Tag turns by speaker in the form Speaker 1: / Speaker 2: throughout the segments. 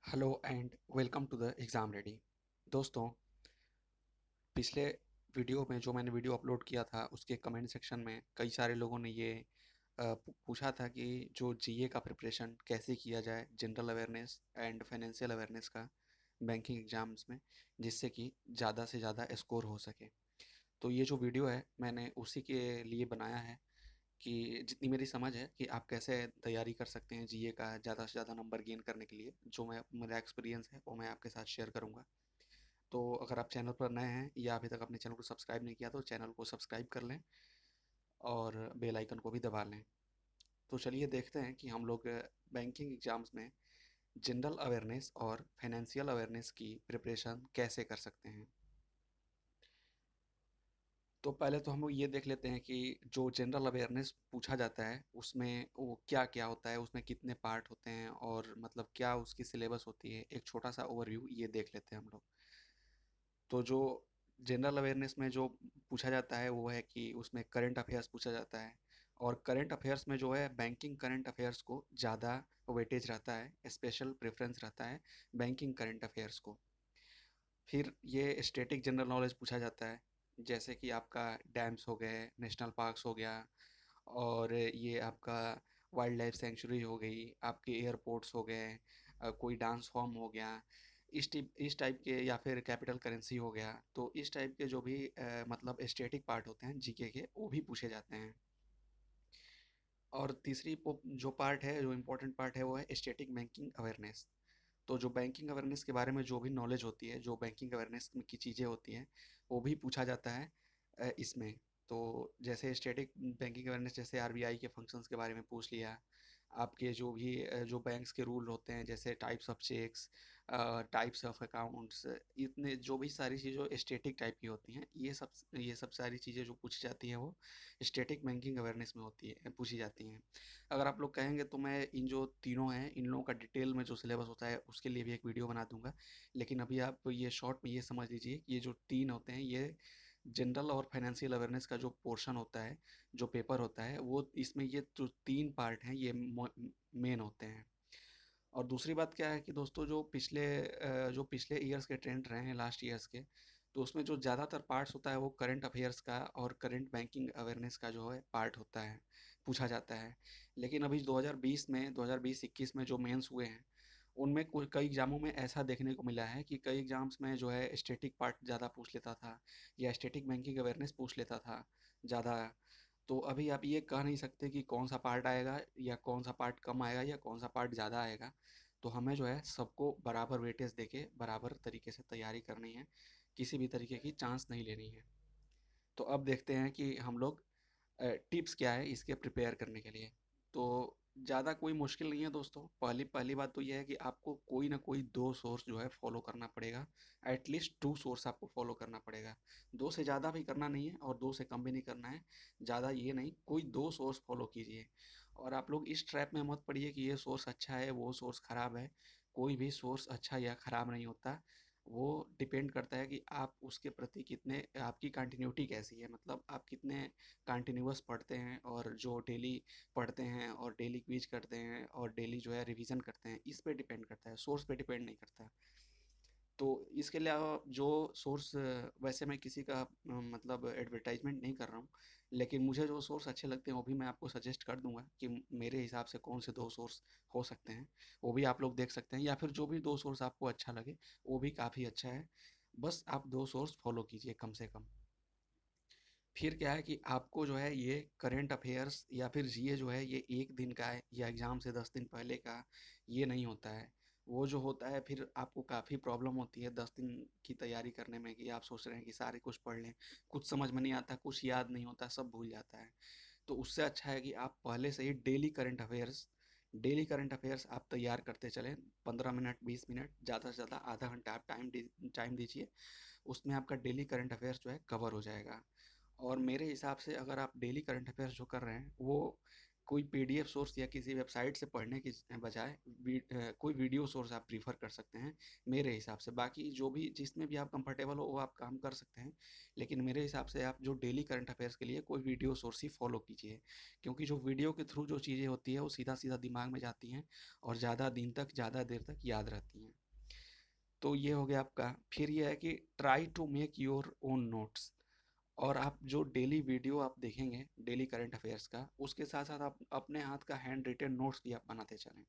Speaker 1: Hello and welcome to the exam ready. दोस्तों, पिछले video में जो मैंने वीडियो अपलोड किया था उसके कमेंट सेक्शन में कई सारे लोगों ने ये पूछा था कि जो जीए का प्रिपरेशन कैसे किया जाए, general awareness and financial awareness का बैंकिंग एग्ज़ाम्स में, जिससे कि ज़्यादा से ज़्यादा स्कोर हो सके। तो ये जो वीडियो है मैंने उसी के लिए बनाया है कि जितनी मेरी समझ है कि आप कैसे तैयारी कर सकते हैं जीए का ज़्यादा से ज़्यादा नंबर गेन करने के लिए, जो मैं मेरा एक्सपीरियंस है वो मैं आपके साथ शेयर करूँगा। तो अगर आप चैनल पर नए हैं या अभी तक अपने चैनल को सब्सक्राइब नहीं किया तो चैनल को सब्सक्राइब कर लें और बेल आइकन को भी दबा लें। तो चलिए देखते हैं कि हम लोग बैंकिंग एग्ज़ाम्स में जनरल अवेयरनेस और फाइनेंशियल अवेयरनेस की प्रिपरेशन कैसे कर सकते हैं। तो पहले तो हम लोग ये देख लेते हैं कि जो जनरल अवेयरनेस पूछा जाता है उसमें वो क्या क्या होता है, उसमें कितने पार्ट होते हैं और मतलब क्या उसकी सिलेबस होती है। एक छोटा सा ओवरव्यू ये देख लेते हैं हम लोग। तो जो जनरल अवेयरनेस में जो पूछा जाता है वो है कि उसमें करंट अफेयर्स पूछा जाता है, और करंट अफेयर्स में जो है बैंकिंग करंट अफेयर्स को ज़्यादा वेटेज रहता है, स्पेशल प्रेफरेंस रहता है बैंकिंग करंट अफेयर्स को। फिर ये स्टैटिक जनरल नॉलेज पूछा जाता है, जैसे कि आपका डैम्स हो गए, नेशनल पार्क्स हो गया, और ये आपका वाइल्ड लाइफ सेंचुरी हो गई, आपके एयरपोर्ट्स हो गए, कोई डांस फॉर्म हो गया, इस टाइप के, या फिर कैपिटल करेंसी हो गया। तो इस टाइप के जो भी मतलब स्टैटिक पार्ट होते हैं जीके के वो भी पूछे जाते हैं। और तीसरी जो पार्ट है, जो इम्पोर्टेंट पार्ट है वो है स्टैटिक बैंकिंग अवेयरनेस। तो जो बैंकिंग अवेयरनेस के बारे में जो भी नॉलेज होती है, जो बैंकिंग अवेयरनेस की चीज़ें होती हैं, वो भी पूछा जाता है इसमें। तो जैसे स्टैटिक बैंकिंग अवेयरनेस, जैसे आरबीआई के फंक्शंस के बारे में पूछ लिया, आपके जो भी जो बैंक्स के रूल होते हैं, जैसे types of checks, types of accounts, इतने जो भी सारी चीज़ें स्टैटिक टाइप की होती हैं, ये सब सारी चीज़ें जो पूछी जाती हैं वो स्टैटिक बैंकिंग अवेयरनेस में होती है, पूछी जाती हैं। अगर आप लोग कहेंगे तो मैं इन जो तीनों हैं इन लोगों का डिटेल में जो सिलेबस होता है उसके लिए भी एक वीडियो बना दूंगा। लेकिन अभी आप ये शॉर्ट में ये समझ लीजिए कि ये जो तीन होते हैं ये जनरल और फाइनेंशियल अवेयरनेस का जो पोर्शन होता है, जो पेपर होता है, वो इसमें ये जो तीन पार्ट हैं ये मेन होते हैं। और दूसरी बात क्या है कि दोस्तों, जो पिछले ईयर्स के ट्रेंड रहे हैं, लास्ट ईयर्स के, तो उसमें जो ज़्यादातर पार्ट्स होता है वो करंट अफेयर्स का और करंट बैंकिंग अवेयरनेस का जो है पार्ट होता है, पूछा जाता है। लेकिन अभी 2020 में, 2020-21 में जो मेंस हुए हैं उनमें कई एग्जामों में ऐसा देखने को मिला है कि कई एग्जाम्स में जो है स्टैटिक पार्ट ज़्यादा पूछ लेता था, या स्टैटिक बैंकिंग अवेयरनेस पूछ लेता था ज़्यादा। तो अभी आप ये कह नहीं सकते कि कौन सा पार्ट आएगा या कौन सा पार्ट कम आएगा या कौन सा पार्ट ज़्यादा आएगा। तो हमें जो है सबको बराबर वेटेज देके बराबर तरीके से तैयारी करनी है, किसी भी तरीके की चांस नहीं लेनी है। तो अब देखते हैं कि हम लोग टिप्स क्या है इसके प्रिपेयर करने के लिए। तो ज़्यादा कोई मुश्किल नहीं है दोस्तों। पहली पहली बात तो ये है कि आपको कोई ना कोई दो सोर्स जो है फॉलो करना पड़ेगा। एटलीस्ट टू सोर्स आपको फॉलो करना पड़ेगा। दो से ज़्यादा भी करना नहीं है और दो से कम भी नहीं करना है। ज़्यादा ये नहीं, कोई दो सोर्स फॉलो कीजिए। और आप लोग इस ट्रैप में मत पड़िए कि ये सोर्स अच्छा है वो सोर्स ख़राब है। कोई भी सोर्स अच्छा या ख़राब नहीं होता। वो डिपेंड करता है कि आप उसके प्रति कितने, आपकी कंटिन्यूटी कैसी है, मतलब आप कितने कंटिन्यूअस पढ़ते हैं, और जो डेली पढ़ते हैं और डेली क्विज करते हैं और डेली जो है रिवीजन करते हैं, इस पे डिपेंड करता है, सोर्स पे डिपेंड नहीं करता। तो इसके अलावा जो सोर्स, वैसे मैं किसी का मतलब एडवर्टाइजमेंट नहीं कर रहा हूँ, लेकिन मुझे जो सोर्स अच्छे लगते हैं वो भी मैं आपको सजेस्ट कर दूंगा कि मेरे हिसाब से कौन से दो सोर्स हो सकते हैं। वो भी आप लोग देख सकते हैं, या फिर जो भी दो सोर्स आपको अच्छा लगे वो भी काफ़ी अच्छा है। बस आप दो सोर्स फॉलो कीजिए कम से कम। फिर क्या है कि आपको जो है ये करंट अफेयर्स या फिर जीए जो है ये एक दिन का है या एग्ज़ाम से 10 दिन पहले का, ये नहीं होता है। वो जो होता है फिर आपको काफ़ी प्रॉब्लम होती है 10 दिन की तैयारी करने में, कि आप सोच रहे हैं कि सारे कुछ पढ़ लें, कुछ समझ में नहीं आता, कुछ याद नहीं होता, सब भूल जाता है। तो उससे अच्छा है कि आप पहले से ही डेली करंट अफेयर्स आप तैयार करते चलें। 15 मिनट, 20 मिनट, ज़्यादा से ज़्यादा आधा घंटा आप टाइम दीजिए। उसमें आपका डेली करंट अफेयर्स जो है कवर हो जाएगा। और मेरे हिसाब से अगर आप डेली करंट अफेयर्स जो कर रहे हैं वो कोई पीडीएफ सोर्स या किसी वेबसाइट से पढ़ने की बजाय कोई वीडियो सोर्स आप प्रीफर कर सकते हैं मेरे हिसाब से। बाकी जो भी जिसमें भी आप कंफर्टेबल हो वो आप काम कर सकते हैं, लेकिन मेरे हिसाब से आप जो डेली करंट अफेयर्स के लिए कोई वीडियो सोर्स ही फॉलो कीजिए, क्योंकि जो वीडियो के थ्रू जो चीज़ें होती है वो सीधा सीधा दिमाग में जाती हैं और ज़्यादा दिन तक ज़्यादा देर तक याद रहती हैं। तो ये हो गया आपका। फिर ये है कि try to make your own notes. और आप जो डेली वीडियो आप देखेंगे डेली करंट अफेयर्स का, उसके साथ साथ आप अपने हाथ का हैंड रिटन नोट्स भी आप बनाते चलें,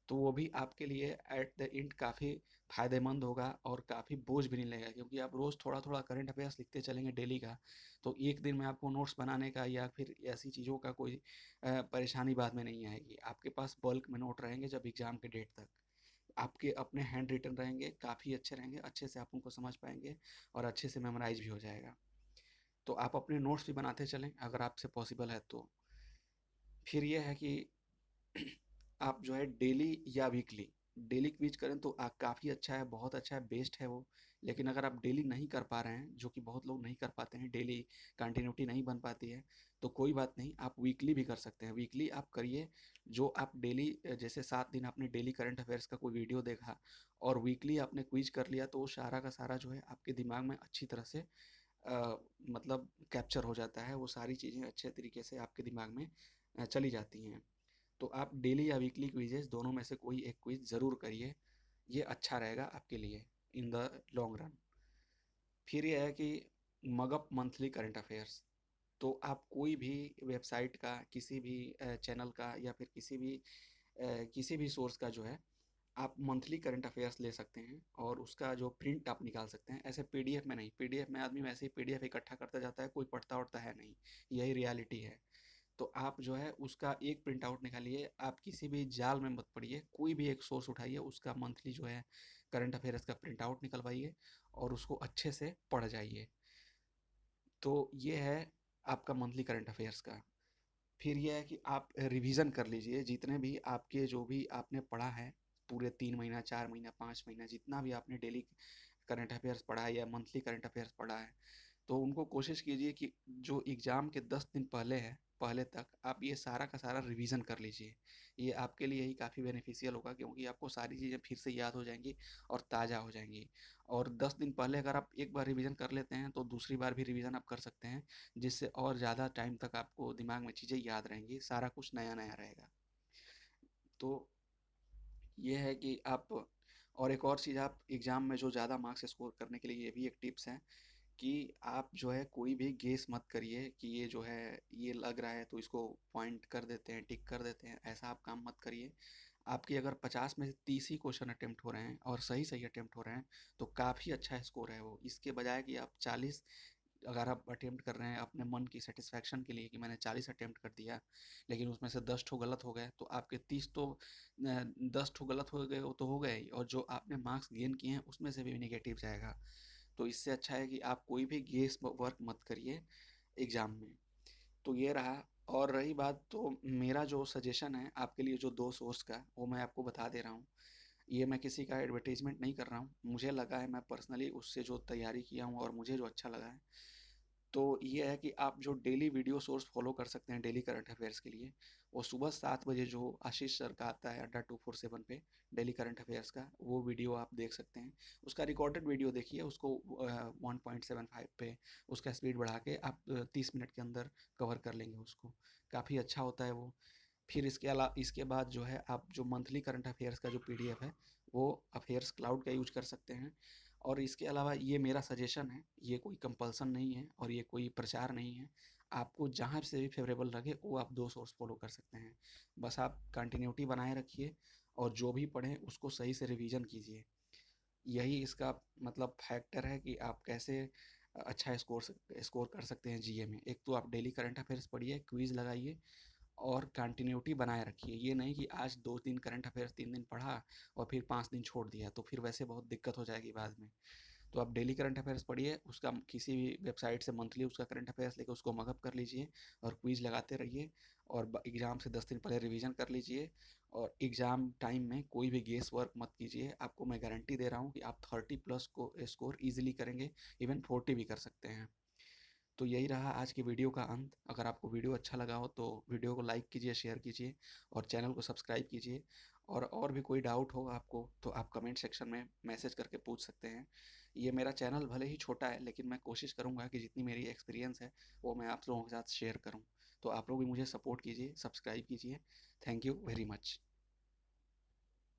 Speaker 1: तो वो भी आपके लिए एट द एंड काफ़ी फायदेमंद होगा और काफ़ी बोझ भी नहीं लगेगा, क्योंकि आप रोज़ थोड़ा थोड़ा करंट अफेयर्स लिखते चलेंगे डेली का, तो एक दिन में आपको नोट्स बनाने का या फिर ऐसी चीज़ों का कोई परेशानी बाद में नहीं आएगी। आपके पास बल्क में नोट रहेंगे जब एग्ज़ाम के डेट तक, आपके अपने हैंड रिटन रहेंगे, काफ़ी अच्छे रहेंगे, अच्छे से आप उनको समझ पाएंगे और अच्छे से मेमोराइज भी हो जाएगा। तो आप अपने नोट्स भी बनाते चलें अगर आपसे पॉसिबल है तो। फिर ये है कि आप जो है डेली या वीकली डेली क्विज करें तो काफ़ी अच्छा है, बहुत अच्छा है, बेस्ट है वो। लेकिन अगर आप डेली नहीं कर पा रहे हैं, जो कि बहुत लोग नहीं कर पाते हैं, डेली कंटिन्यूटी नहीं बन पाती है, तो कोई बात नहीं, आप वीकली भी कर सकते हैं। वीकली आप करिए जो आप डेली, जैसे 7 दिन आपने डेली करंट अफेयर्स का कोई वीडियो देखा और वीकली आपने क्विज कर लिया, तो वो सारा का सारा जो है आपके दिमाग में अच्छी तरह से मतलब कैप्चर हो जाता है, वो सारी चीज़ें अच्छे तरीके से आपके दिमाग में चली जाती हैं। तो आप डेली या वीकली क्विजेस दोनों में से कोई एक क्विज ज़रूर करिए, ये अच्छा रहेगा आपके लिए इन द लॉन्ग रन। फिर ये है कि मगअप मंथली करंट अफेयर्स। तो आप कोई भी वेबसाइट का, किसी भी चैनल का या फिर किसी भी सोर्स का जो है, आप मंथली करंट अफेयर्स ले सकते हैं और उसका जो प्रिंट आप निकाल सकते हैं। ऐसे पीडीएफ में नहीं, पीडीएफ में आदमी वैसे ही पीडीएफ इकट्ठा करता जाता है, कोई पढ़ता उढ़ता है नहीं, यही रियलिटी है। तो आप जो है उसका एक प्रिंट आउट निकालिए, आप किसी भी जाल में मत पड़िए, कोई भी एक सोर्स उठाइए, उसका मंथली जो है करंट अफेयर्स का प्रिंट आउट निकलवाइए और उसको अच्छे से पढ़ जाइए। तो ये है आपका मंथली करंट अफेयर्स का। फिर ये है कि आप रिवीजन कर लीजिए जितने भी आपके, जो भी आपने पढ़ा है पूरे 3 महीना, 4 महीना, 5 महीना, जितना भी आपने डेली करंट अफेयर्स पढ़ा है या मंथली करंट अफेयर्स पढ़ा है, तो उनको कोशिश कीजिए कि जो एग्ज़ाम के 10 दिन पहले है, पहले तक आप ये सारा का सारा रिवीजन कर लीजिए। ये आपके लिए ही काफ़ी बेनिफिशियल होगा, क्योंकि आपको सारी चीज़ें फिर से याद हो जाएंगी और ताज़ा हो जाएंगी। और 10 दिन पहले अगर आप एक बार रिवीजन कर लेते हैं तो दूसरी बार भी रिवीजन आप कर सकते हैं, जिससे और ज़्यादा टाइम तक आपको दिमाग में चीज़ें याद रहेंगी, सारा कुछ नया नया रहेगा। तो ये है कि आप, और एक और चीज़, आप एग्ज़ाम में जो ज़्यादा मार्क्स स्कोर करने के लिए ये भी एक टिप्स है कि आप जो है कोई भी गेस मत करिए कि ये जो है ये लग रहा है तो इसको पॉइंट कर देते हैं, टिक कर देते हैं, ऐसा आप काम मत करिए। आपकी अगर 50 में से 30 ही क्वेश्चन अटेम्प्ट हो रहे हैं और सही सही अटेम्प्ट हो रहे हैं, तो काफ़ी अच्छा स्कोर है वो। इसके बजाय कि आप 40, अगर आप अटेम्प्ट कर रहे हैं अपने मन की सेटिस्फैक्शन के लिए कि मैंने 40 अटेम्प्ट कर दिया, लेकिन उसमें से 10 ठो गलत हो गए, तो आपके 30 तो 10 ठो गलत हो गए, वो तो हो गए ही, और जो आपने मार्क्स गेन किए हैं उसमें से भी निगेटिव जाएगा। तो इससे अच्छा है कि आप कोई भी गेस वर्क मत करिए एग्ज़ाम में। तो ये रहा। और रही बात, तो मेरा जो सजेशन है आपके लिए जो 2 सोर्स का, वो मैं आपको बता दे रहा हूँ। ये मैं किसी का एडवर्टाइजमेंट नहीं कर रहा हूँ, मुझे लगा है, मैं पर्सनली उससे जो तैयारी किया हूँ और मुझे जो अच्छा लगा है, तो ये है कि आप जो डेली वीडियो सोर्स फॉलो कर सकते हैं डेली करंट अफेयर्स के लिए, वो सुबह 7 बजे जो आशीष सर का आता है अड्डा 247 पे, डेली करंट अफेयर्स का, वो वीडियो आप देख सकते हैं। उसका रिकॉर्डेड वीडियो देखिए, उसको 1.75 पे उसका स्पीड बढ़ा के आप 30 मिनट के अंदर कवर कर लेंगे उसको, काफ़ी अच्छा होता है वो। फिर इसके बाद जो है आप जो मंथली करंट अफेयर्स का जो पीडीएफ है, वो अफेयर्स क्लाउड का यूज कर सकते हैं। और इसके अलावा ये मेरा सजेशन है, ये कोई कंपल्सन नहीं है और ये कोई प्रचार नहीं है। आपको जहाँ से भी फेवरेबल लगे वो आप 2 सोर्स फॉलो कर सकते हैं। बस आप कंटिन्यूटी बनाए रखिए और जो भी पढ़ें उसको सही से रिवीजन कीजिए। यही इसका मतलब फैक्टर है कि आप कैसे अच्छा स्कोर कर सकते हैं जीए में। एक तो आप डेली करंट अफेयर्स पढ़िए, क्विज लगाइए और कंटिन्यूटी बनाए रखिए। ये नहीं कि आज 2 दिन करंट अफेयर्स 3 दिन पढ़ा और फिर 5 दिन छोड़ दिया, तो फिर वैसे बहुत दिक्कत हो जाएगी बाद में। तो आप डेली करंट अफेयर्स पढ़िए, उसका किसी भी वेबसाइट से मंथली उसका करंट अफेयर्स लेकर उसको मगअप कर लीजिए और क्विज लगाते रहिए। और एग्ज़ाम से 10 दिन पहले रिवीजन कर लीजिए। और एग्ज़ाम टाइम में कोई भी गेस वर्क मत कीजिए, आपको मैं गारंटी दे रहा हूँ कि आप 30+ को स्कोर ईजिली करेंगे, इवन 40 भी कर सकते हैं। तो यही रहा आज की वीडियो का अंत। अगर आपको वीडियो अच्छा लगा हो तो वीडियो को लाइक कीजिए, शेयर कीजिए और चैनल को सब्सक्राइब कीजिए। और भी कोई डाउट हो आपको तो आप कमेंट सेक्शन में मैसेज करके पूछ सकते हैं। ये मेरा चैनल भले ही छोटा है, लेकिन मैं कोशिश करूँगा कि जितनी मेरी एक्सपीरियंस है वो मैं आप लोगों के साथ शेयर करूँ। तो आप लोग भी मुझे सपोर्ट कीजिए, सब्सक्राइब कीजिए। Thank you very much.